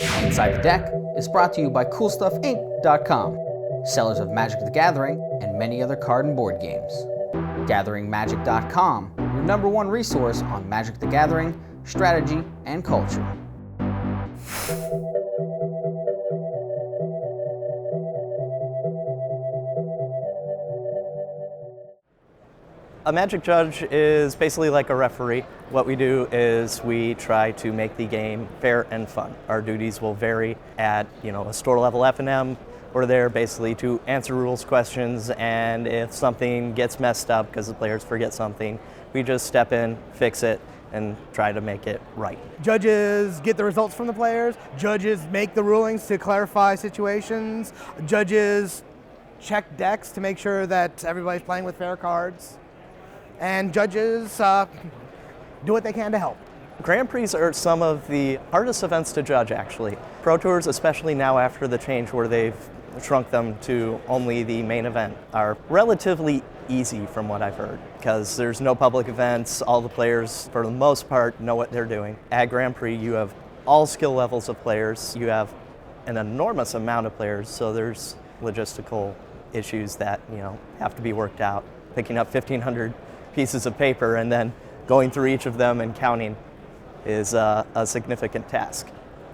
Inside the Deck is brought to you by CoolStuffInc.com, sellers of Magic the Gathering and many other card and board games. GatheringMagic.com, your #1 resource on Magic the Gathering, strategy, and culture. A Magic judge is basically like a referee. What we do is we try to make the game fair and fun. Our duties will vary at, a store level F&M. We're there basically to answer rules questions, and if something gets messed up because the players forget something, we just step in, fix it, and try to make it right. Judges get the results from the players. Judges make the rulings to clarify situations. Judges check decks to make sure that everybody's playing with fair cards. And judges do what they can to help. Grand Prix are some of the hardest events to judge, actually. Pro Tours, especially now after the change where they've shrunk them to only the main event, are relatively easy from what I've heard, because there's no public events. All the players, for the most part, know what they're doing. At Grand Prix, you have all skill levels of players. You have an enormous amount of players, so there's logistical issues that have to be worked out. Picking up 1,500 pieces of paper and then going through each of them and counting is a significant task.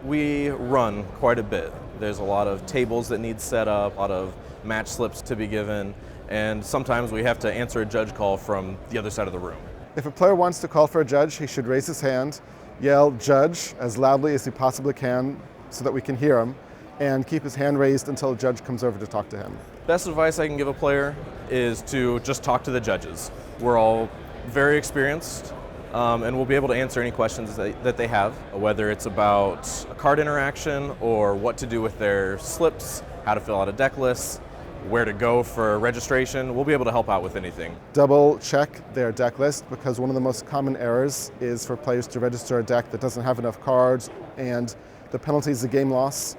We run quite a bit. There's a lot of tables that need set up, a lot of match slips to be given, and sometimes we have to answer a judge call from the other side of the room. If a player wants to call for a judge, he should raise his hand, yell "judge" as loudly as he possibly can so that we can hear him, and keep his hand raised until a judge comes over to talk to him. Best advice I can give a player is to just talk to the judges. We're all very experienced, and we'll be able to answer any questions that they have, whether it's about a card interaction or what to do with their slips, how to fill out a deck list, where to go for registration. We'll be able to help out with anything. Double check their deck list, because one of the most common errors is for players to register a deck that doesn't have enough cards, and the penalty is a game loss.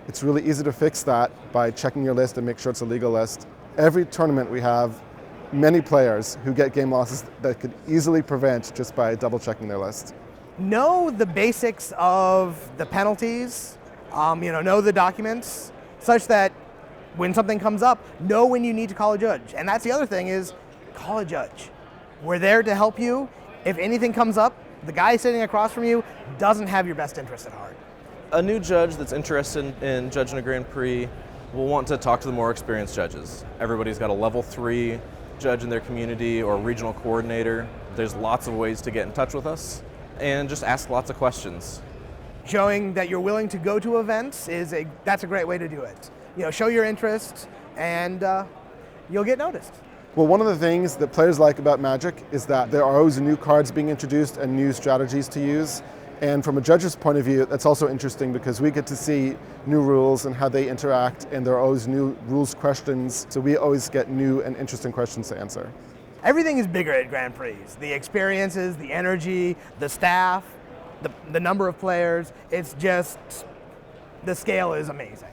It's really easy to fix that by checking your list and make sure it's a legal list. Every tournament we have many players who get game losses that could easily prevent just by double checking their list. Know the basics of the penalties, know the documents, such that when something comes up, know when you need to call a judge. And that's the other thing, is call a judge. We're there to help you. If anything comes up, the guy sitting across from you doesn't have your best interest at heart. A new judge that's interested in judging a Grand Prix will want to talk to the more experienced judges. Everybody's got a level 3 judge in their community or regional coordinator. There's lots of ways to get in touch with us, and just ask lots of questions. Showing that you're willing to go to events that's a great way to do it. Show your interest, and you'll get noticed. Well, one of the things that players like about Magic is that there are always new cards being introduced and new strategies to use. And from a judge's point of view, that's also interesting, because we get to see new rules and how they interact, and there are always new rules questions, so we always get new and interesting questions to answer. Everything is bigger at Grand Prix. The experiences, the energy, the staff, the number of players, it's just, the scale is amazing.